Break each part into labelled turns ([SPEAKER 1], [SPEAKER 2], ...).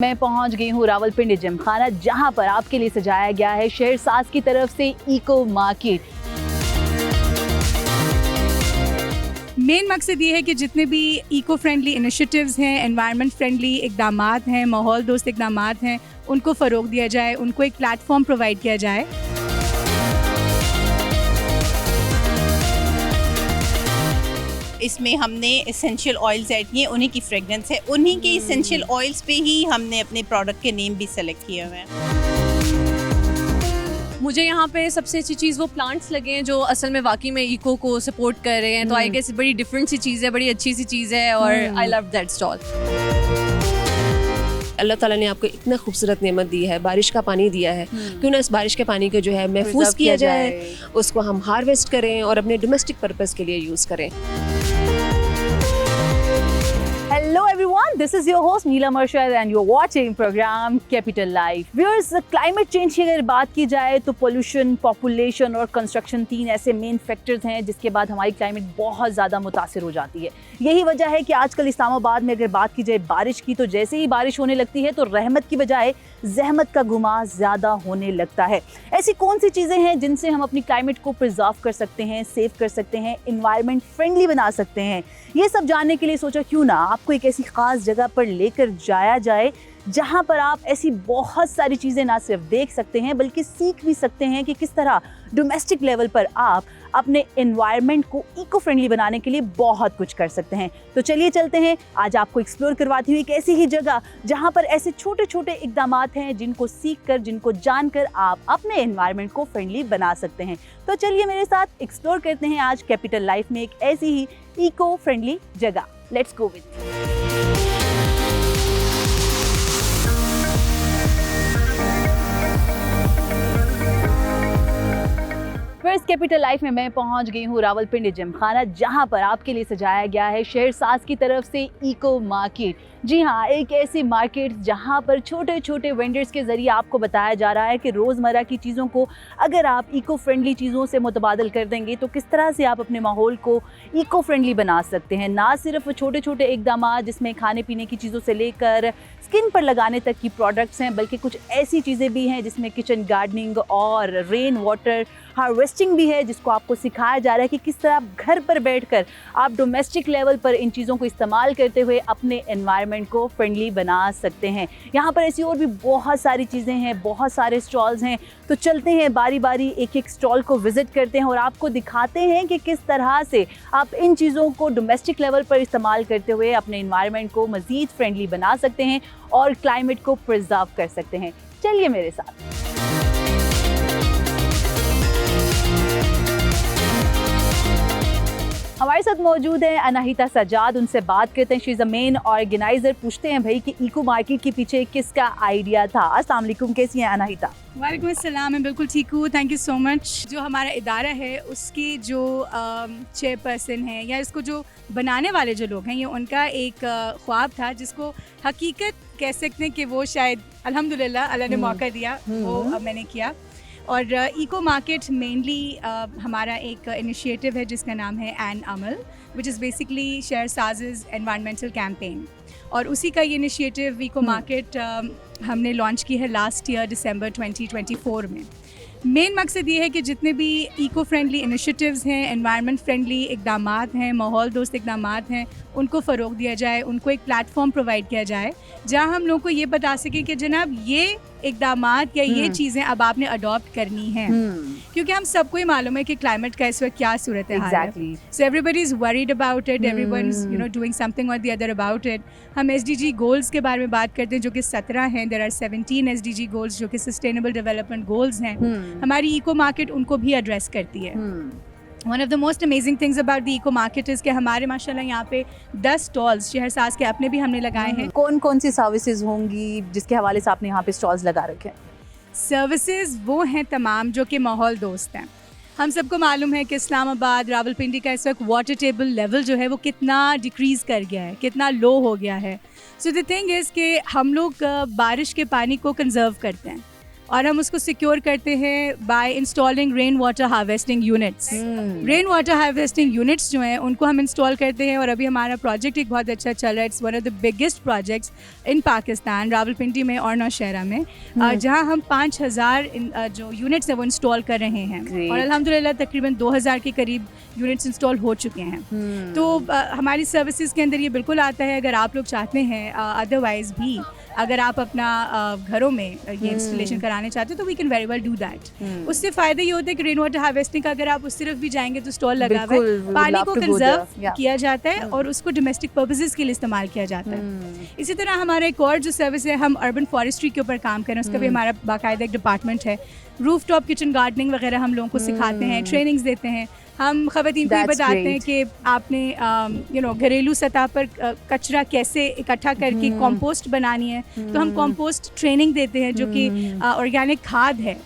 [SPEAKER 1] मैं पहुंच गई हूँ रावलपिंडी जिमखाना, जहां पर आपके लिए सजाया गया है शहरसाज की तरफ से इको मार्केट।
[SPEAKER 2] मेन मकसद ये है कि जितने भी इको फ्रेंडली इनिशिएटिव्स हैं, एनवायरनमेंट फ्रेंडली इकदामात हैं, माहौल दोस्त इकदामात हैं, उनको फ़रोग दिया जाए, उनको एक प्लेटफॉर्म प्रोवाइड किया जाए।
[SPEAKER 3] इसमें हमने एसेंशियल ऑयल्स ऐड किए, उन्हीं की फ्रेगरेंस है, उन्हीं के एसेंशियल ऑयल्स पे ही हमने अपने प्रोडक्ट के नेम भी सेलेक्ट किए हुए हैं।
[SPEAKER 4] मुझे यहाँ पे सबसे अच्छी चीज़ वो प्लांट्स लगे हैं जो असल में वाकई में इको को सपोर्ट कर रहे हैं। तो आई गेस बड़ी डिफरेंट सी चीज़ है, बड़ी अच्छी सी चीज़ है और आई लव दैट स्टॉल।
[SPEAKER 5] अल्लाह ताला ने आपको इतना खूबसूरत नेमत दी है, बारिश का पानी दिया है, क्यों ना इस बारिश के पानी को जो है महफूज किया जाए, उसको हम हार्वेस्ट करें और अपने डोमेस्टिक पर्पस के लिए यूज़ करें।
[SPEAKER 1] Hello everyone, this is your host Neelam Arshad and you're watching program Capital Life. Viewers, climate change की अगर बात की जाए तो pollution, population और construction तीन ऐसे मेन फैक्टर्स हैं जिसके बाद हमारी क्लाइमेट बहुत ज़्यादा मुतासिर हो जाती है। यही वजह है कि आजकल इस्लामाबाद में अगर बात की जाए बारिश की, तो जैसे ही बारिश होने लगती है तो रहमत की बजाय जहमत का गुमा ज़्यादा होने लगता है। ऐसी कौन सी चीज़ें हैं जिनसे हम अपनी क्लाइमेट को प्रिजर्व कर सकते हैं, सेव कर सकते हैं, इन्वायरमेंट फ्रेंडली बना सकते हैं? ये सब जानने के लिए सोचा क्यों ना आपको एक ऐसी ख़ास जगह पर लेकर जाया जाए जहाँ पर आप ऐसी बहुत सारी चीज़ें ना सिर्फ देख सकते हैं बल्कि सीख भी सकते हैं कि किस तरह डोमेस्टिक लेवल पर आप अपने एनवायरनमेंट को इको फ्रेंडली बनाने के लिए बहुत कुछ कर सकते हैं। तो चलिए चलते हैं, आज आपको एक्सप्लोर करवाती हूँ एक ऐसी ही जगह जहाँ पर ऐसे छोटे छोटे इकदामात हैं जिनको सीख कर, जिनको जानकर आप अपने एनवायरनमेंट को फ्रेंडली बना सकते हैं। तो चलिए मेरे साथ एक्सप्लोर करते हैं आज कैपिटल लाइफ में एक ऐसी ही इको फ्रेंडली जगह। Let's go with. First capital life में मैं पहुंच गई हूँ रावलपिंडी जिमखाना, जहां पर आपके लिए सजाया गया है शहरसाज की तरफ से इको मार्केट। जी हाँ, एक ऐसी मार्केट जहां पर छोटे छोटे वेंडर्स के ज़रिए आपको बताया जा रहा है कि रोज़मर्रा की चीज़ों को अगर आप इको फ्रेंडली चीज़ों से मुतबादल कर देंगे तो किस तरह से आप अपने माहौल को इको फ्रेंडली बना सकते हैं। ना सिर्फ छोटे छोटे इकदाम जिसमें खाने पीने की चीज़ों से लेकर स्किन पर लगाने तक की प्रोडक्ट्स हैं, बल्कि कुछ ऐसी चीज़ें भी हैं जिसमें किचन गार्डनिंग और रेन वाटर हार्वेस्टिंग भी है, जिसको आपको सिखाया जा रहा है कि किस तरह आप घर पर बैठकर आप डोमेस्टिक लेवल पर इन चीज़ों को इस्तेमाल करते हुए अपने एनवायरनमेंट को फ्रेंडली बना सकते हैं। यहाँ पर ऐसी और भी बहुत सारी चीज़ें हैं, बहुत सारे स्टॉल्स हैं। तो चलते हैं, बारी बारी एक एक स्टॉल को विज़िट करते हैं और आपको दिखाते हैं कि किस तरह से आप इन चीज़ों को डोमेस्टिक लेवल पर इस्तेमाल करते हुए अपने एनवायरनमेंट को मज़ीद फ्रेंडली बना सकते हैं और क्लाइमेट को प्रिजर्व कर सकते हैं। चलिए मेरे साथ। हमारे साथ मौजूद है अनाहिता सजाद, उनसे बात करते हैं। She is a main organiser. पूछते हैं भाई कि इको मार्केट के पीछे किसका आइडिया था। अस्सलाम वालेकुम, कैसी हैं अनाहिता?
[SPEAKER 2] वालेकुम अस्सलाम, मैं बिल्कुल ठीक हूँ, थैंक यू सो मच। जो हमारा इदारा है उसके जो चेयरपर्सन हैं या इसको जो बनाने वाले जो लोग हैं, ये उनका एक ख्वाब था जिसको हकीकत कह सकते हैं कि वो शायद अल्हम्दुलिल्लाह अल्लाह ने मौका दिया, वो मैंने किया। और इको मार्केट मेनली हमारा एक इनिशिएटिव है जिसका नाम है एन अमल, विच इज़ बेसिकली शहरसाज़ एनवायरमेंटल कैंपेन। और उसी का ये इनिशिएटिव इको मार्केट हमने लॉन्च की है लास्ट ईयर दिसंबर 2024 में। मेन मकसद ये है कि जितने भी इको फ्रेंडली इनिशिएटिव्स हैं, एनवायरनमेंट फ्रेंडली इकदामात हैं, माहौल दोस्त इकदामात हैं, उनको फ़रोग दिया जाए, उनको एक प्लेटफॉर्म प्रोवाइड किया जाए जहां हम लोग को ये बता सकें कि जनाब ये इकदामात या ये चीज़ें अब आपने अडॉप्ट करनी हैं। क्योंकि हम सबको ही मालूम है कि क्लाइमेट का इस वक्त क्या सूरत है। So everybody is worried about it, everyone is doing something और द अदर अबाउट इट। हम SDG गोल्स के बारे में बात करते हैं जो कि 17 हैं। देयर आर 17 SDG गोल्स जो कि सस्टेनेबल डेवलपमेंट गोल्स हैं। हमारी इको मार्केट उनको भी एड्रेस करती है। One of the most amazing things about the eco market is कि हमारे माशाल्लाह यहाँ पे 10 स्टॉल्स शहरसाज के अपने भी हमने लगाए हैं।
[SPEAKER 1] कौन कौन सी सर्विसेज होंगी जिसके हवाले से आपने यहाँ पे स्टॉल्स लगा रखे हैं?
[SPEAKER 2] सर्विसेज वो हैं तमाम जो कि माहौल दोस्त हैं। हम सबको मालूम है कि इस्लामाबाद, रावलपिंडी का इस वक्त वाटर टेबल लेवल जो है वो कितना डिक्रीज़ कर गया है, कितना लो हो गया है। सो द थिंग इज़ कि हम लोग बारिश के पानी को कंजर्व करते हैं। और हम उसको सिक्योर करते हैं by installing rain water harvesting units. Rain water harvesting units जो हैं उनको हम इंस्टॉल करते हैं, और अभी हमारा प्रोजेक्ट एक बहुत अच्छा चल रहा है। It's one of the biggest projects in Pakistan, Rawalpindi में और नौशहरा में, जहां हम 5000 जो यूनिट्स हैं वो इंस्टॉल कर रहे हैं।
[SPEAKER 1] Great.
[SPEAKER 2] और अल्हम्दुलिल्लाह तकरीबन 2000 के करीब यूनिट्स इंस्टॉल हो चुके हैं। तो हमारी सर्विसेज के अंदर ये बिल्कुल आता है। अगर आप लोग चाहते हैं अदरवाइज भी अगर आप अपना घरों में ये इंस्टॉलेशन कराने चाहते हो तो we can very well do that. उससे फ़ायदा ये होता है कि रेन वाटर हार्वेस्टिंग का अगर आप उस तरफ भी जाएंगे तो स्टॉल लगा हुआ है,
[SPEAKER 1] बिल्कुल,
[SPEAKER 2] पानी को
[SPEAKER 1] love to go
[SPEAKER 2] conserve
[SPEAKER 1] there, yeah.
[SPEAKER 2] किया जाता है और उसको डोमेस्टिक पर्पसेस के लिए इस्तेमाल किया जाता है। इसी तरह हमारा एक और जो सर्विस है, हम अर्बन फॉरेस्ट्री के ऊपर काम करें, उसका भी हमारा बाकायदा एक डिपार्टमेंट है। रूफ टॉप किचन गार्डनिंग वगैरह हम लोगों को सिखाते हैं, ट्रेनिंग्स देते हैं। हम ख़वातीन को ये
[SPEAKER 1] That's
[SPEAKER 2] बताते हैं
[SPEAKER 1] great.
[SPEAKER 2] कि आपने घरेलू सतह पर कचरा कैसे इकट्ठा करके कंपोस्ट बनानी है, तो हम कंपोस्ट ट्रेनिंग देते हैं जो कि ऑर्गेनिक खाद है।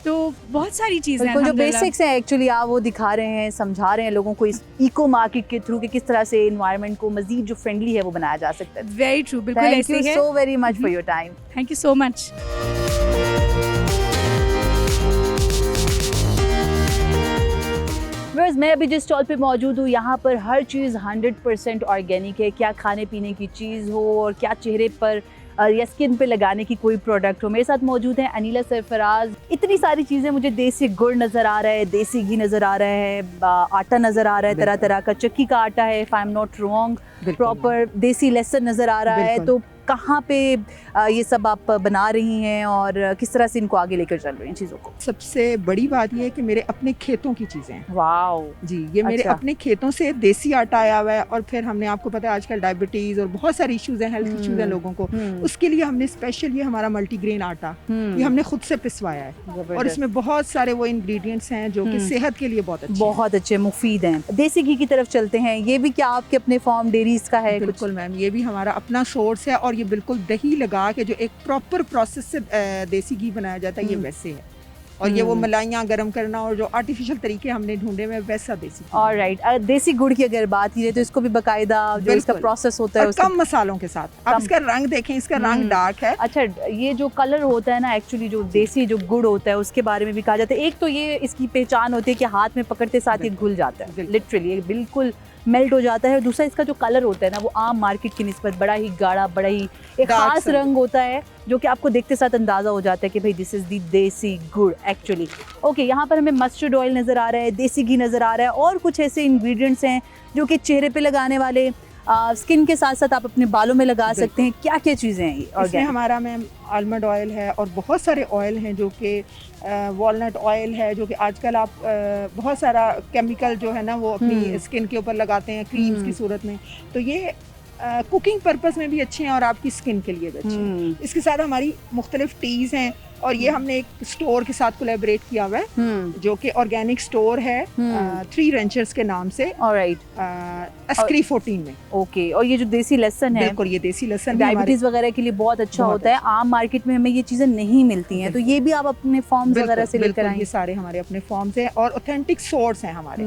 [SPEAKER 2] तो बहुत सारी चीज़ें हैं
[SPEAKER 1] बिल्कुल, जो
[SPEAKER 2] अल्हम्दुलिल्लाह।
[SPEAKER 1] बेसिक्स हैं एक्चुअली आप वो दिखा रहे हैं, समझा रहे हैं लोगों को इस इको मार्केट के थ्रू कि किस तरह से एनवायरनमेंट को मजीद जो फ्रेंडली है वो बनाया जा सकता है।
[SPEAKER 2] वेरी ट्रू, बिल्कुल
[SPEAKER 1] थैंक
[SPEAKER 2] ऐसे
[SPEAKER 1] यू
[SPEAKER 2] ही है।
[SPEAKER 1] So very much for your time.
[SPEAKER 2] Thank you so much.
[SPEAKER 1] Viewers, मैं अभी जिस स्टॉल पे मौजूद हूँ यहाँ पर हर चीज़ 100% ऑर्गेनिक है। क्या खाने पीने की चीज़ हो और क्या चेहरे पर या स्किन पे लगाने की कोई प्रोडक्ट हो। मेरे साथ मौजूद हैं अनीला सरफराज। इतनी सारी चीज़ें, मुझे देसी गुड़ नज़र आ रहा है, देसी घी नज़र आ रहा है, आटा नज़र आ रहा है, तरह तरह का चक्की का आटा है, if I am not wrong, proper देसी लहसुन नज़र आ रहा है। तो कहाँ पे ये सब आप बना रही हैं और किस तरह से इनको आगे लेकर चल रही हैं चीज़ों को?
[SPEAKER 6] सबसे बड़ी बात ये है कि मेरे अपने खेतों की चीज़ें हैं।
[SPEAKER 1] वाओ
[SPEAKER 6] जी, ये मेरे
[SPEAKER 1] अच्छा।
[SPEAKER 6] अपने खेतों से देसी आटा आया हुआ है। और फिर हमने, आपको पता है आजकल डायबिटीज़ और बहुत सारी इश्यूज़ हैं, हेल्थ इश्यूज़ हैं लोगों को, उसके लिए हमने स्पेशल ये हमारा मल्टीग्रेन आटा ये हमने खुद से पिसवाया है। और इसमें बहुत सारे वो इंग्रेडिएंट्स हैं जो कि सेहत के लिए बहुत अच्छे
[SPEAKER 1] बहुत अच्छे मुफीद हैं। देसी घी की तरफ चलते हैं। ये भी क्या आपके अपने फार्म डेयरीज का है?
[SPEAKER 6] हैं। बिल्कुल मैम, ये भी हमारा अपना सोर्स है। और ये बिल्कुल दही लगा के जो एक प्रॉपर प्रोसेस से देसी घी बनाया जाता है, ये वैसे है। और ये वो मलाइयाँ गर्म करना और जो आर्टिफिशियल तरीके हमने ढूंढे में, वैसा देसी घी।
[SPEAKER 1] ऑलराइट, देसी गुड़ की अगर बात की जाए तो इसको भी बकायदा जो इसका
[SPEAKER 6] बिल्कुल।
[SPEAKER 1] प्रोसेस होता है
[SPEAKER 6] और कम मसालों के साथ। आप इसका रंग देखें, इसका रंग डार्क है।
[SPEAKER 1] अच्छा, ये जो कलर होता है ना, एक्चुअली जो देसी जो गुड़ होता है उसके बारे में भी कहा जाता है। एक तो ये इसकी पहचान होती है कि हाथ में पकड़ते साथ ये घुल जाता है, लिटरली बिल्कुल मेल्ट हो जाता है। दूसरा इसका जो कलर होता है ना, वो आम मार्केट की निस्बत बड़ा ही गाढ़ा, बड़ा ही एक
[SPEAKER 6] Dark
[SPEAKER 1] खास
[SPEAKER 6] सा।
[SPEAKER 1] रंग होता है जो कि आपको देखते साथ अंदाज़ा हो जाता है कि भाई दिस इज़ दी देसी गुड़ एक्चुअली। ओके, यहाँ पर हमें मस्टर्ड ऑयल नज़र आ रहा है, देसी घी नज़र आ रहा है, और कुछ ऐसे इंग्रेडिएंट्स हैं जो कि चेहरे पे लगाने वाले, स्किन के साथ साथ आप अपने बालों में लगा सकते हैं। क्या क्या चीज़ें हैं ये?
[SPEAKER 6] इसमें हमारा मैम आलमंड ऑयल है और बहुत सारे ऑयल हैं जो कि वॉलनट ऑयल है, जो कि आजकल आप बहुत सारा केमिकल जो है ना वो अपनी स्किन के ऊपर लगाते हैं क्रीम्स की सूरत में। तो ये कुकिंग पर्पस में भी अच्छे हैं और आपकी स्किन के लिए भी अच्छे हैं। इसके साथ हमारी मुख्तलिफ टीज़ हैं और ये हमने एक स्टोर के साथ कोलैबोरेट किया हुआ है जो कि ऑर्गेनिक स्टोर है, 3 रेंचर्स के नाम से।
[SPEAKER 1] ऑलराइट,
[SPEAKER 6] अस्क्री 14 में।
[SPEAKER 1] ओके, और ये जो देसी लहसुन है,
[SPEAKER 6] बिल्कुल, ये देसी लहसुन
[SPEAKER 1] डायबिटीज वगैरह के लिए बहुत अच्छा
[SPEAKER 6] बहुत
[SPEAKER 1] होता है। आम मार्केट में हमें ये चीजें नहीं मिलती हैं, तो ये भी आप अपने फॉर्म्स वगैरह से लेकर आएंगे?
[SPEAKER 6] ये सारे हमारे अपने फॉर्म्स हैं और ऑथेंटिक सोर्स हैं हमारे।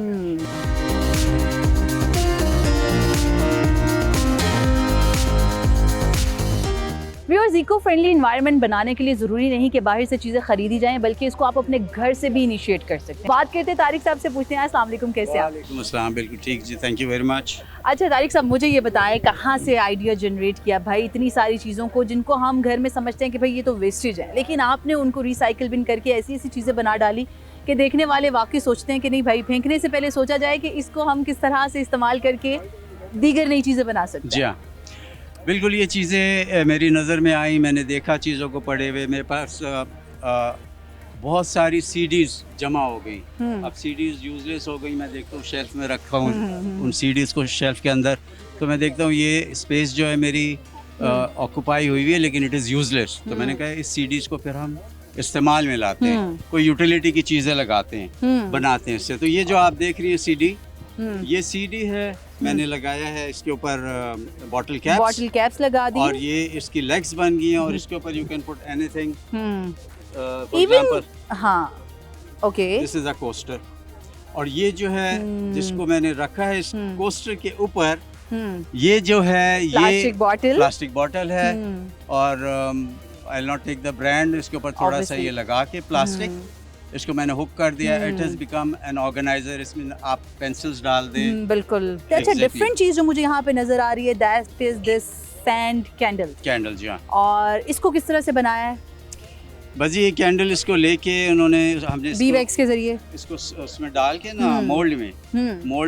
[SPEAKER 1] व्यूअर्स, इको फ्रेंडली एनवायरनमेंट बनाने के लिए ज़रूरी नहीं कि बाहर से चीज़ें खरीदी जाएं, बल्कि इसको आप अपने घर से भी इनिशिएट कर सकते हैं। बात करते हैं तारिक साहब से, पूछते हैं अस्सलाम वालेकुम, कैसे आप?
[SPEAKER 7] वालेकुम अस्सलाम, बिल्कुल ठीक जी, थैंक यू वेरी मच।
[SPEAKER 1] अच्छा तारिक साहब, मुझे ये बताएं कहाँ से आइडिया जनरेट किया भाई इतनी सारी चीज़ों को जिनको हम घर में समझते हैं कि भाई ये तो वेस्टेज है, लेकिन आपने उनको रिसाइकिल बिन करके ऐसी ऐसी चीज़ें बना डाली कि देखने वाले वाकई सोचते हैं कि नहीं भाई, फेंकने से पहले सोचा जाए कि इसको हम किस तरह से इस्तेमाल करके दीगर नई चीज़ें बना सकते हैं।
[SPEAKER 7] जी हाँ, बिल्कुल, ये चीज़ें मेरी नज़र में आई, मैंने देखा चीज़ों को पढ़े हुए। मेरे पास बहुत सारी सीडीज़ जमा हो गई। अब सीडीज़ यूजलेस हो गई, मैं देखता हूँ शेल्फ में रखा हूँ उन सीडीज़ को शेल्फ के अंदर, तो मैं देखता हूँ ये स्पेस जो है मेरी ऑक्यूपाई हुई है, लेकिन इट इज़ यूजलेस। तो मैंने कहा इस सीडीज़ को फिर हम इस्तेमाल में लाते हैं, कोई यूटिलिटी की चीज़ें लगाते हैं, बनाते हैं इससे। तो ये जो आप देख रही है सीडी, ये सीडी है, मैंने लगाया है इसके ऊपर बॉटल कैप्स
[SPEAKER 1] लगा दी,
[SPEAKER 7] और ये इसकी लेग्स बन गई हैं और इसके ऊपर you can put anything.
[SPEAKER 1] Even हाँ, okay,
[SPEAKER 7] this is a coaster. और ये जो है जिसको मैंने रखा है इस कोस्टर के ऊपर, ये जो है ये
[SPEAKER 1] प्लास्टिक बॉटल
[SPEAKER 7] है। और आई नॉट टेक द ब्रांड, इसके ऊपर थोड़ा सा
[SPEAKER 1] Obviously.
[SPEAKER 7] ये लगा के प्लास्टिक, इसको मैंने हुक कर दिया। It has become an organiser. इसमें आप पेंसिल्स डाल दें।
[SPEAKER 1] बिल्कुल। अच्छा,
[SPEAKER 7] Exactly.
[SPEAKER 1] डिफरेंट चीज जो मुझे यहाँ पे नजर आ रही है, that is this sand candle.
[SPEAKER 7] Candle, जी हाँ।
[SPEAKER 1] और इसको किस तरह से बनाया है?
[SPEAKER 7] बस ये कैंडल इसको लेके उन्होंने हमने
[SPEAKER 1] बी वैक्स के जरिए।
[SPEAKER 7] इसको उसमें डाल के ना मोल्ड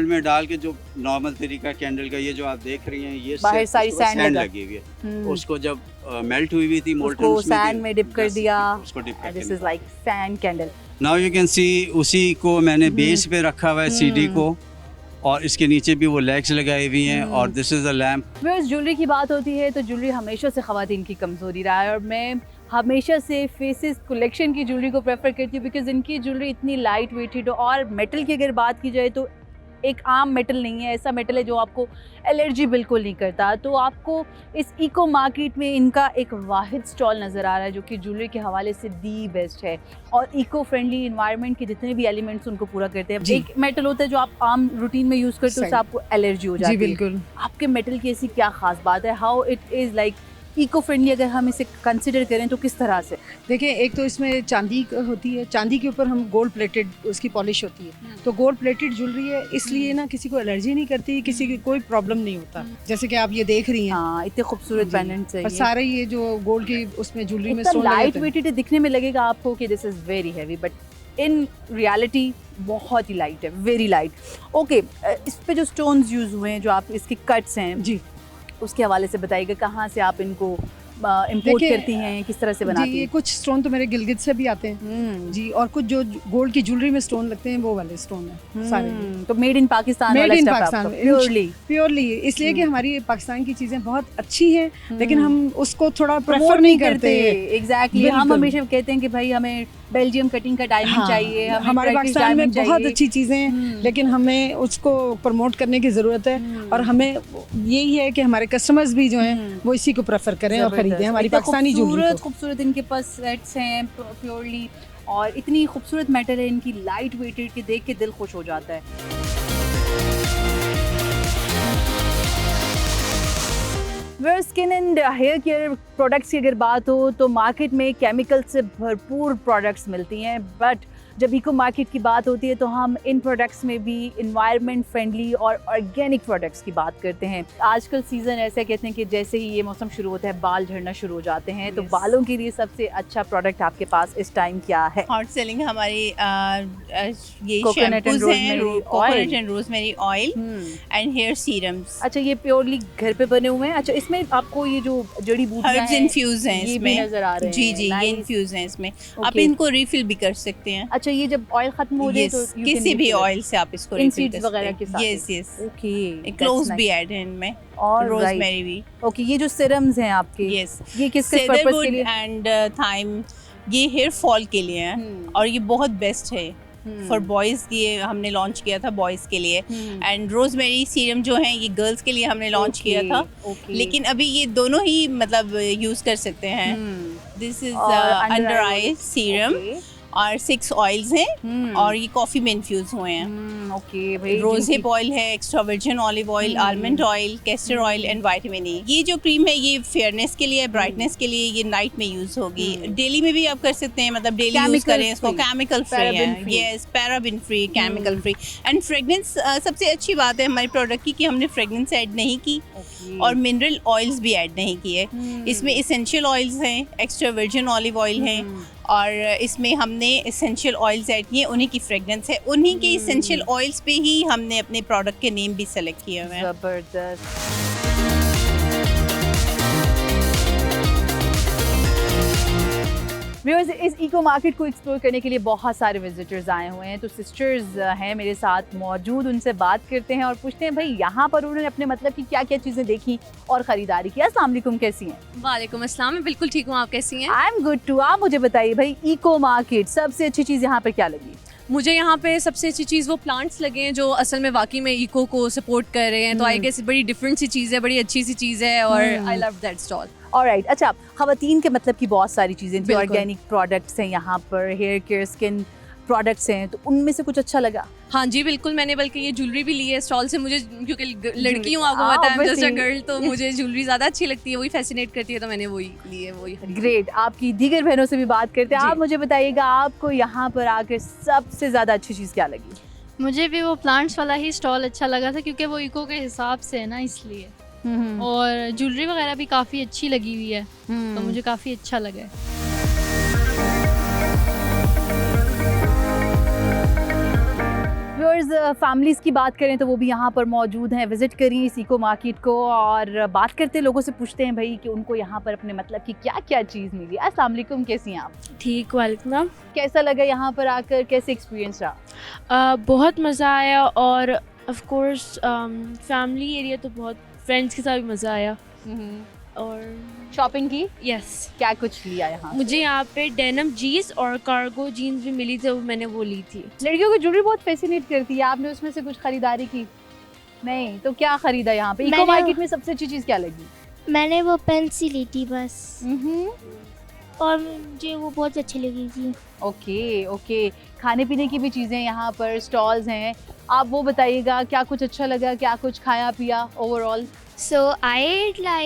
[SPEAKER 7] में डाल के, जो नॉर्मल तरीका कैंडल का, ये जो आप देख रही हैं ये
[SPEAKER 1] बाहर
[SPEAKER 7] सिर्फ
[SPEAKER 1] सारी
[SPEAKER 7] उसके ऊपर
[SPEAKER 1] sand लगा।
[SPEAKER 7] लगी हुई है। उसको जब मेल्ट हुई हुई थी मोल्टन,
[SPEAKER 1] उसको सैंड में डिप कर दिया।
[SPEAKER 7] उसको डिप
[SPEAKER 1] दिस
[SPEAKER 7] करके
[SPEAKER 1] is like sand candle.
[SPEAKER 7] Now you can see उसी को मैंने बेस पे रखा हुआ है सीडी को, और इसके नीचे भी वो लेग्स लगाई हुई हैं, और this is a lamp.
[SPEAKER 1] Viewers, jewellery की बात होती है तो ज्वेलरी हमेशा से ख़वातीन की कमज़ोरी रहा है, और मैं हमेशा से फेसेस कलेक्शन की ज्वेलरी को प्रेफर करती हूँ बिकॉज इनकी ज्वेलरी इतनी लाइट वेटेड। और मेटल की अगर बात की जाए तो एक आम मेटल नहीं है, ऐसा मेटल है जो आपको एलर्जी बिल्कुल नहीं करता। तो आपको इस इको मार्केट में इनका एक वाहिद स्टॉल नज़र आ रहा है जो कि ज्वेलरी के हवाले से दी बेस्ट है, और इको फ्रेंडली इन्वायरमेंट के जितने भी एलिमेंट्स उनको पूरा करते हैं। एक मेटल होता है जो आप आम रूटीन में यूज़ करते हो, उससे आपको एलर्जी हो जाती है।
[SPEAKER 6] बिल्कुल।
[SPEAKER 1] आपके मेटल की ऐसी क्या खास बात है? How it is like eco friendly, अगर हम इसे कंसिडर करें तो किस तरह से?
[SPEAKER 8] देखिए, एक तो इसमें चांदी होती है, चांदी के ऊपर हम गोल्ड प्लेटेड उसकी पॉलिश होती है, तो गोल्ड प्लेटेड ज्वेलरी है, इसलिए ना किसी को एलर्जी नहीं करती, किसी की कोई प्रॉब्लम नहीं होता। जैसे कि आप ये देख रही हैं,
[SPEAKER 1] हाँ, इतने खूबसूरत पेंडेंट्स है
[SPEAKER 8] और
[SPEAKER 1] ये।
[SPEAKER 8] सारे ये जो गोल्ड की उसमें ज्वेलरी में
[SPEAKER 1] इतना
[SPEAKER 8] स्टोन लगे
[SPEAKER 1] लाइट
[SPEAKER 8] होते हैं।
[SPEAKER 1] वेटेड दिखने में लगेगा आपको कि this is very heavy, but in reality बहुत ही लाइट है, वेरी लाइट। ओके, इस पे जो स्टोन्स यूज हुए हैं, जो आप इसके कट्स हैं,
[SPEAKER 8] जी,
[SPEAKER 1] उसके हवाले से बताइएगा, कहाँ से आप इनको इंपोर्ट
[SPEAKER 8] देखिए,
[SPEAKER 1] करती हैं, किस तरह से
[SPEAKER 8] जी,
[SPEAKER 1] बनाती
[SPEAKER 8] ये
[SPEAKER 1] हैं?
[SPEAKER 8] कुछ स्टोन तो मेरे गिलगित से भी आते हैं जी, और कुछ जो गोल्ड की ज्वेलरी में स्टोन लगते हैं वो वाले स्टोन है सारे।
[SPEAKER 1] तो मेड इन पाकिस्तान
[SPEAKER 8] मेड
[SPEAKER 1] वाला
[SPEAKER 8] इन
[SPEAKER 1] stuff है
[SPEAKER 8] पाकिस्तान,
[SPEAKER 1] आपका, प्योरली
[SPEAKER 8] प्योरली, इसलिए कि हमारी पाकिस्तान की चीज़ें बहुत अच्छी हैं, लेकिन हम उसको थोड़ा प्रेफर
[SPEAKER 1] प्रमोट
[SPEAKER 8] नहीं करते।
[SPEAKER 1] एग्जैक्टली। हम
[SPEAKER 8] बिल्कुल।
[SPEAKER 1] हमेशा कहते हैं कि भाई हमें बेल्जियम कटिंग का डायमंड
[SPEAKER 8] हाँ,
[SPEAKER 1] चाहिए, हमें
[SPEAKER 8] हमारे
[SPEAKER 1] टर्किश
[SPEAKER 8] पाकिस्तान में
[SPEAKER 1] डायमंड
[SPEAKER 8] बहुत
[SPEAKER 1] चाहिए।
[SPEAKER 8] अच्छी चीज़ें हैं, लेकिन हमें उसको प्रमोट करने की ज़रूरत है, और हमें यही है कि हमारे कस्टमर्स भी जो हैं वो इसी को प्रेफर करें और ख़रीदें हमारी
[SPEAKER 1] इतना
[SPEAKER 8] पाकिस्तानी ज्वेलरी को।
[SPEAKER 1] खूबसूरत इनके पास सेट्स हैं प्योरली, और इतनी खूबसूरत मेटल है इनकी, लाइट वेटेड, के देख के दिल खुश हो जाता है। Where skin and hair care products की अगर बात हो तो मार्केट में केमिकल से भरपूर प्रोडक्ट्स मिलती हैं, बट जब इको मार्केट की बात होती है तो हम इन प्रोडक्ट्स में भी इन्वायरमेंट फ्रेंडली और ऑर्गेनिक प्रोडक्ट्स की बात करते हैं। आजकल सीज़न ऐसे कहते हैं कि जैसे ही ये मौसम शुरू होता है बाल झड़ना शुरू हो जाते हैं, तो बालों के लिए सबसे अच्छा प्रोडक्ट आपके पास इस टाइम क्या है?
[SPEAKER 3] हॉट सेलिंग हमारी ये
[SPEAKER 1] Coconut and
[SPEAKER 3] शैम्पूज हैं,
[SPEAKER 1] rosemary
[SPEAKER 3] coconut
[SPEAKER 1] oil.
[SPEAKER 3] And rosemary oil and hair serums.
[SPEAKER 1] अच्छा, ये प्योरली घर पे बने हुए हैं? अच्छा, इसमें आपको ये जो जड़ी बूटियां
[SPEAKER 3] हर्ब्स
[SPEAKER 1] हैं,
[SPEAKER 3] इन्फ्यूज हैं
[SPEAKER 1] ये भी
[SPEAKER 3] इसमें,
[SPEAKER 1] नजर आ रहे
[SPEAKER 3] जी
[SPEAKER 1] हैं।
[SPEAKER 3] जी, ये
[SPEAKER 1] Nice.
[SPEAKER 3] इन्फ्यूज हैं इसमें। आप
[SPEAKER 1] Okay.
[SPEAKER 3] इनको रिफिल भी कर सकते हैं।
[SPEAKER 1] अच्छा, ये जब ऑयल खत्म हो जाए
[SPEAKER 3] Yes,
[SPEAKER 1] तो you can
[SPEAKER 3] किसी भी
[SPEAKER 1] refill it.
[SPEAKER 3] ऑयल से आप इसको
[SPEAKER 1] इन
[SPEAKER 3] रिफिल
[SPEAKER 1] सीड्स
[SPEAKER 3] कर
[SPEAKER 1] वगैरह
[SPEAKER 3] सकते
[SPEAKER 1] के
[SPEAKER 3] हैं।
[SPEAKER 1] साथ?
[SPEAKER 3] यस यस,
[SPEAKER 1] ओके,
[SPEAKER 3] क्लोव्स भी ऐड हैं इनमें, रोजमेरी भी।
[SPEAKER 1] ओके, ये जो सिरम्स हैं आपके,
[SPEAKER 3] यस,
[SPEAKER 1] ये किस पर्पस के
[SPEAKER 3] सेडरवुड
[SPEAKER 1] लिए?
[SPEAKER 3] एंड थाइम, ये हेयर फॉल के लिए है, और ये बहुत बेस्ट है फॉर बॉयज़। ये हमने लॉन्च किया था बॉयज़ के लिए, एंड रोजमेरी सीरम जो है ये गर्ल्स के लिए हमने लॉन्च किया था, लेकिन अभी ये दोनों ही मतलब यूज़ कर सकते हैं। This is under I serum, और 6 ऑयल्स हैं, और ये कॉफ़ी में इन्फ्यूज़ हुए हैं।
[SPEAKER 1] ओके भाई,
[SPEAKER 3] रोज हिप ऑयल है, extra virgin olive oil, almond oil, castor oil and vitamin E. ये जो क्रीम है ये फेयरनेस के लिए, ब्राइटनेस के लिए, ये नाइट में यूज होगी, डेली में भी आप कर सकते हैं, मतलब डेली यूज
[SPEAKER 1] Chemical
[SPEAKER 3] करें इसको,
[SPEAKER 1] free,
[SPEAKER 3] केमिकल फ्री
[SPEAKER 1] paraben
[SPEAKER 3] है,
[SPEAKER 1] free.
[SPEAKER 3] Yes, paraben free, chemical free and fragrance. सबसे अच्छी बात है हमारे प्रोडक्ट की कि हमने फ्रेगनेंस ऐड नहीं की और मिनरल ऑयल्स भी ऐड नहीं किए। इसमें एसेंशियल ऑयल्स हैं, एक्स्ट्रा वर्जिन ऑलिव ऑयल हैं, और इसमें हमने एसेंशियल ऑयल्स ऐड किए, उन्हीं की फ्रेगनेंस है, उन्हीं के एसेंशियल ऑयल्स पे ही हमने अपने प्रोडक्ट के नेम भी सेलेक्ट किए हुए हैं।
[SPEAKER 1] जबरदस्त। व्यूअर्स, इस इको मार्केट को एक्सप्लोर करने के लिए बहुत सारे विजिटर्स आए हुए हैं, तो सिस्टर्स हैं मेरे साथ मौजूद, उनसे बात करते हैं और पूछते हैं भाई यहाँ पर उन्होंने अपने मतलब की क्या क्या चीज़ें देखी और ख़रीदारी की। अस्सलाम वालेकुम, कैसी हैं?
[SPEAKER 4] वालेकुम अस्सलाम, मैं बिल्कुल ठीक हूँ, आप कैसी हैं?
[SPEAKER 1] I am good too. आप मुझे बताइए भाई, इको मार्केट सबसे अच्छी चीज़ यहाँ पर क्या लगी?
[SPEAKER 4] मुझे यहाँ पे सबसे अच्छी चीज़ वो प्लांट्स लगे हैं जो असल में वाकई में इको को सपोर्ट कर रहे हैं, तो आई गेस बड़ी डिफरेंट सी चीज़ है, बड़ी अच्छी सी चीज़ है, और I love that stall.
[SPEAKER 1] Alright, अच्छा, ख़वातीन के मतलब की बहुत सारी चीज़ें थी,
[SPEAKER 4] बिल्कुल।
[SPEAKER 1] ऑर्गेनिक प्रोडक्ट्स हैं यहाँ पर, हेयर केयर, स्किन प्रोडक्ट्स हैं, तो उनमें से कुछ अच्छा लगा?
[SPEAKER 4] हाँ जी बिल्कुल, मैंने बल्कि ये ज्वेलरी भी ली है स्टॉल से। मुझे क्योंकि लड़की हूँ, आपको
[SPEAKER 1] हाँ,
[SPEAKER 4] पता है, I'm just a
[SPEAKER 1] obviously.
[SPEAKER 4] girl, तो मुझे ज्वेलरी ज़्यादा अच्छी लगती है, वही फैसिनेट करती है, तो मैंने वही ली है, वही खरीदी।
[SPEAKER 1] ग्रेट। आपकी दीगर बहनों से भी बात करते हैं।
[SPEAKER 4] जी।
[SPEAKER 1] आप मुझे बताइएगा, आपको यहाँ पर आकर सबसे ज़्यादा अच्छी चीज़ क्या लगी?
[SPEAKER 9] मुझे भी वो प्लांट्स वाला ही स्टॉल अच्छा लगा था, क्योंकि वो इको के हिसाब से है ना, इसलिए। और ज्वेलरी वगैरह भी काफ़ी अच्छी लगी हुई है, तो मुझे काफ़ी अच्छा लगा है।
[SPEAKER 1] व्यूअर्स, फैमिलीज़ की बात करें तो वो भी यहाँ पर मौजूद हैं। विज़िट करिए इस इको मार्केट को और बात करते हैं लोगों से, पूछते हैं भाई कि उनको यहाँ पर अपने मतलब की क्या क्या चीज़ मिली। अस्सलाम वालेकुम, कैसी हैं आप?
[SPEAKER 9] ठीक, वालेकुम।
[SPEAKER 1] कैसा लगा यहाँ पर आकर, कैसे एक्सपीरियंस रहा?
[SPEAKER 9] बहुत मज़ा आया, और ऑफ कोर्स फैमिली एरिया तो बहुत, फ्रेंड्स के साथ भी मज़ा आया। और
[SPEAKER 1] शॉपिंग की?
[SPEAKER 9] यस,
[SPEAKER 1] क्या कुछ लिया यहाँ?
[SPEAKER 9] मुझे यहाँ पे डेनिम जीन्स और कार्गो जीन्स भी मिली थी, मैंने वो ली थी।
[SPEAKER 1] लड़कियों की ज्वेलरी बहुत फैसिनेट करती है, आपने उसमें से कुछ खरीदारी की? नहीं, तो क्या खरीदा यहाँ पे? इको
[SPEAKER 10] मैंने-
[SPEAKER 1] मार्केट में सबसे अच्छी चीज़ क्या लगी?
[SPEAKER 10] मैंने वो पेंसिल ली थी बस, और मुझे वो बहुत अच्छी लगी थी।
[SPEAKER 1] Okay okay. खाने पीने की भी चीज़ें यहाँ पर स्टॉल्स हैं, आप वो बताइएगा क्या कुछ अच्छा लगा, क्या कुछ खाया पिया overall?
[SPEAKER 10] So I ate I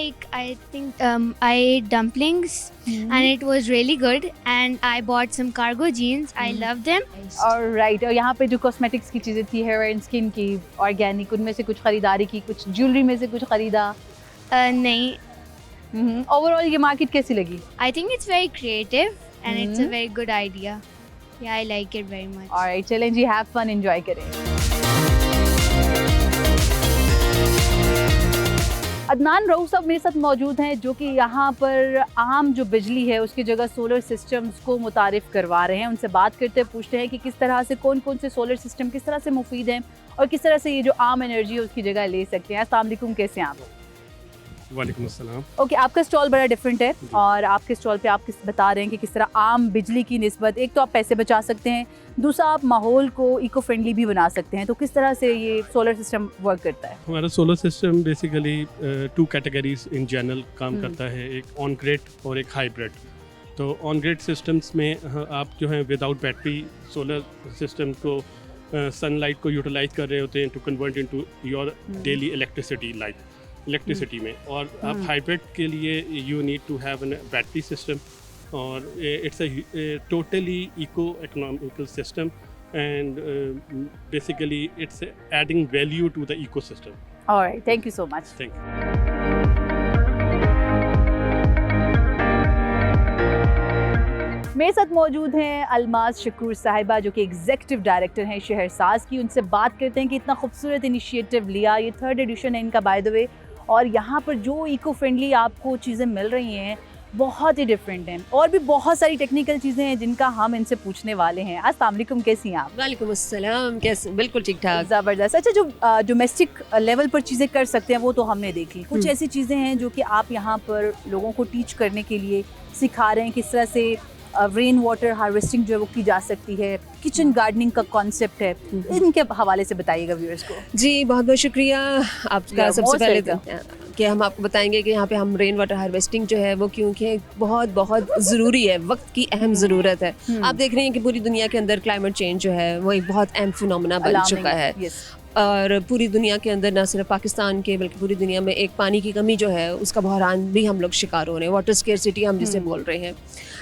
[SPEAKER 10] ate dumplings and it was really good, and I bought some cargo jeans. I love them.
[SPEAKER 1] और राइट, और यहाँ पे जो कॉस्मेटिक्स की चीज़ें थी, हेयर एंड स्किन की, ऑर्गेनिक, उनमें से कुछ खरीदारी की, कुछ ज्वेलरी में से कुछ खरीदा?
[SPEAKER 10] नहीं,
[SPEAKER 1] ओवरऑल ये मार्केट कैसी लगी?
[SPEAKER 10] I think it's very creative and it's a very good idea. Yeah, I like it very much.
[SPEAKER 1] Alright, चलें जी, हैव फन, एंजॉय करें। अदनान रऊफ साहब मेरे साथ मौजूद हैं, जो कि यहाँ पर आम जो बिजली है उसकी जगह सोलर सिस्टम्स को मुतारिफ करवा रहे हैं। उनसे बात करते हैं, पूछते हैं कि किस तरह से, कौन कौन से सोलर सिस्टम किस तरह से मुफीद हैं और किस तरह से ये जो आम एनर्जी है उसकी जगह ले सकते हैं। अस्सलाम वालेकुम, कैसे हैं आप?
[SPEAKER 11] वालेकुम अस्सलाम।
[SPEAKER 1] ओके, आपका स्टॉल बड़ा डिफरेंट है और आपके स्टॉल पे आप बता रहे हैं कि किस तरह आम बिजली की निस्बत, एक तो आप पैसे बचा सकते हैं, दूसरा आप माहौल को इको फ्रेंडली भी बना सकते हैं। तो किस तरह से ये सोलर सिस्टम वर्क करता है?
[SPEAKER 11] हमारा solar system basically 2 categories in general काम करता है, एक ऑन ग्रिड और एक हाइब्रिड। तो ऑन ग्रिड सिस्टम्स में आप जो है विदाउट बैटरी सोलर सिस्टम को सनलाइट को यूटिलाइज कर रहे होते हैं to convert into your daily electricity में। और आप हाइब्रिड के लिए you need to have an battery system, और it's a totally eco economical system, and basically it's adding value to the eco system.
[SPEAKER 1] Alright, thank you so much.
[SPEAKER 11] Thank you.
[SPEAKER 1] मेरे साथ मौजूद हैं अलमाज शकूर साहिबा, जो कि एग्जीक्यूटिव डायरेक्टर हैं शहरसाज की। उनसे बात करते हैं कि इतना खूबसूरत इनिशिएटिव लिया, ये 3rd एडिशन है इनका बाय द वे, और यहाँ पर जो इको फ्रेंडली आपको चीज़ें मिल रही हैं बहुत ही डिफरेंट हैं, और भी बहुत सारी टेक्निकल चीज़ें हैं जिनका हम इनसे पूछने वाले हैं। अस्सलाम वालेकुम, कैसी हैं आप?
[SPEAKER 5] वालेकुम अस्सलाम, कैसे? बिल्कुल ठीक ठाक।
[SPEAKER 1] ज़बरदस्त। अच्छा, जो डोमेस्टिक लेवल पर चीज़ें कर सकते हैं वो तो हमने देख ली, कुछ ऐसी चीज़ें हैं जो कि आप यहाँ पर लोगों को टीच करने के लिए सिखा रहे हैं, किस तरह से रेन वाटर हार्वेस्टिंग जो है वो की जा सकती है, किचन गार्डनिंग का कॉन्सेप्ट है, इनके हवाले से बताइएगा व्यूअर्स को।
[SPEAKER 5] जी, बहुत बहुत शुक्रिया आपका।
[SPEAKER 1] Yeah,
[SPEAKER 5] सबसे
[SPEAKER 1] most
[SPEAKER 5] पहले
[SPEAKER 1] welcome.
[SPEAKER 5] कि हम आपको बताएंगे कि यहाँ पे हम रेन वाटर हार्वेस्टिंग जो है वो क्योंकि बहुत बहुत ज़रूरी है, वक्त की अहम ज़रूरत है। आप देख रहे हैं कि पूरी दुनिया के अंदर क्लाइमेट चेंज जो है वो एक बहुत अहम फिनोमेना बन चुका है।
[SPEAKER 1] Yes.
[SPEAKER 5] और पूरी दुनिया के अंदर, ना सिर्फ पाकिस्तान के बल्कि पूरी दुनिया में एक पानी की कमी जो है उसका बहरान भी हम लोग शिकार हो रहे हैं, वाटर स्केर्सिटी हम जिसे बोल रहे हैं।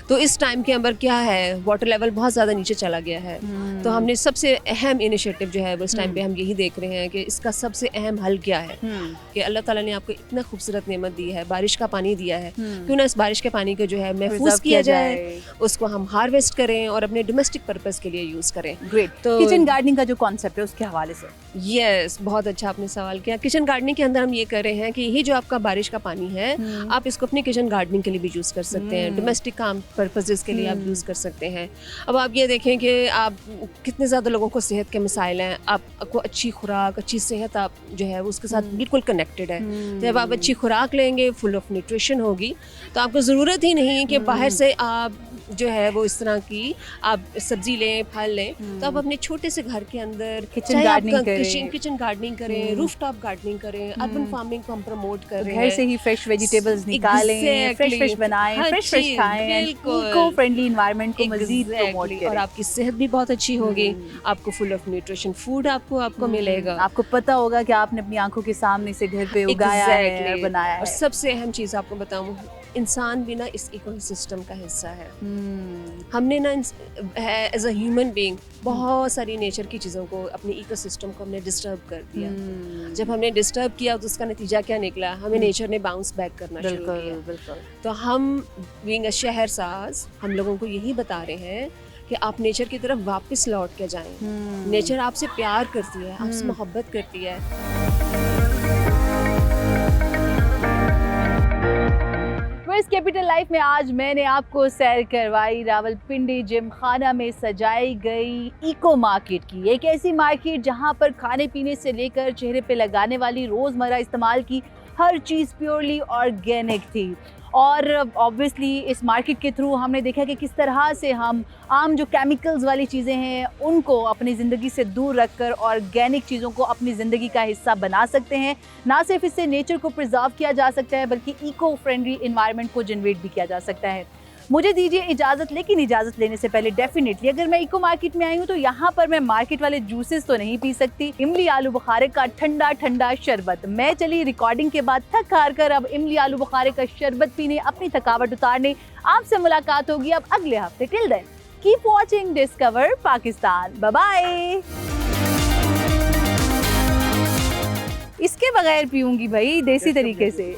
[SPEAKER 5] तो इस टाइम के अंदर क्या है, वाटर लेवल बहुत ज़्यादा नीचे चला गया है। तो हमने सबसे अहम इनिशिएटिव जो है वो इस टाइम पे हम यही देख रहे हैं कि इसका सबसे अहम हल क्या है, कि अल्लाह ताला ने आपको इतना खूबसूरत नेमत दी है, बारिश का पानी दिया है, क्यों ना इस बारिश के पानी को जो है महफूज किया जाए, उसको हम हार्वेस्ट करें और अपने डोमेस्टिक पर्पज़ के लिए यूज़ करें।
[SPEAKER 1] ग्रेट।
[SPEAKER 5] तो
[SPEAKER 1] किचन गार्डनिंग का जो कॉन्सेप्ट है उसके हवाले से।
[SPEAKER 5] यस, बहुत अच्छा आपने सवाल किया। किचन गार्डनिंग के अंदर हम ये कर रहे हैं कि यही जो आपका बारिश का पानी है, आप इसको अपनी किचन गार्डनिंग के लिए भी यूज़ कर सकते हैं, डोमेस्टिक काम पर्पसेस के लिए आप यूज़ कर सकते हैं। अब आप ये देखें कि आप कितने ज़्यादा लोगों को सेहत के मसाइल हैं, आपको अच्छी खुराक, अच्छी सेहत आप जो है उसके साथ बिल्कुल कनेक्टेड है। जब आप अच्छी खुराक लेंगे, फुल ऑफ न्यूट्रिशन होगी, तो आपको ज़रूरत ही नहीं कि बाहर से आप जो है वो इस तरह की आप सब्जी लें, फल लें। तो आप अपने छोटे से घर के अंदर
[SPEAKER 1] किचन गार्डनिंग करें,
[SPEAKER 5] किचन गार्डनिंग करें, रूफटॉप गार्डनिंग करें, अर्बन फार्मिंग को हम प्रमोट कर रहे हैं।
[SPEAKER 1] घर से ही फ्रेश वेजिटेबल्स निकालें, फ्रेश बनाएं, फ्रेश खाएं, इको फ्रेंडली एनवायरनमेंट को मजीद प्रमोट करें।
[SPEAKER 5] और आपकी सेहत भी बहुत अच्छी होगी, आपको फुल ऑफ न्यूट्रिशन फूड आपको मिलेगा।
[SPEAKER 1] आपको पता होगा कि आपने अपनी आंखों के सामने से घर पे उगाया है, बनाया है।
[SPEAKER 5] और सबसे अहम चीज़ आपको बताऊं, इंसान भी ना इस इकोसिस्टम का हिस्सा है। हमने ना एज अ ह्यूमन बीइंग बहुत सारी नेचर की चीज़ों को, अपनी इकोसिस्टम को हमने डिस्टर्ब कर दिया। जब हमने डिस्टर्ब किया तो उसका नतीजा क्या निकला, हमें नेचर ने बाउंस बैक करना शुरू किया। तो हम बीइंग अ शहरसाज, हम लोगों को यही बता रहे हैं कि आप नेचर की तरफ वापस लौट के जाएं। नेचर आपसे प्यार करती है, आपसे मोहब्बत करती है।
[SPEAKER 1] कैपिटल लाइफ में आज मैंने आपको सैर करवाई रावलपिंडी जिम खाना में सजाई गई इको मार्केट की। एक ऐसी मार्केट जहां पर खाने पीने से लेकर चेहरे पे लगाने वाली रोज़मर्रा इस्तेमाल की हर चीज़ प्योरली ऑर्गेनिक थी। और ऑब्वियसली इस मार्केट के थ्रू हमने देखा कि किस तरह से हम आम जो केमिकल्स वाली चीज़ें हैं उनको अपनी ज़िंदगी से दूर रखकर ऑर्गेनिक चीज़ों को अपनी ज़िंदगी का हिस्सा बना सकते हैं। ना सिर्फ इससे नेचर को प्रिजर्व किया जा सकता है बल्कि इको फ्रेंडली इन्वायरमेंट को जनरेट भी किया जा सकता है। मुझे दीजिए इजाज़त, लेकिन इजाज़त लेने से पहले डेफिनेटली अगर मैं इको मार्केट में आई हूँ तो यहाँ पर मैं मार्केट वाले जूसेस तो नहीं पी सकती। इमली आलू बुखारे का ठंडा ठंडा शरबत। मैं चली रिकॉर्डिंग के बाद थक हार कर अब इमली आलू बुखारे का शरबत पीने, अपनी थकावट उतारने। आपसे मुलाकात होगी अब अगले हफ्ते। Till then keep watching discover Pakistan. Bye bye. इसके बगैर पीऊंगी भाई देसी तरीके से।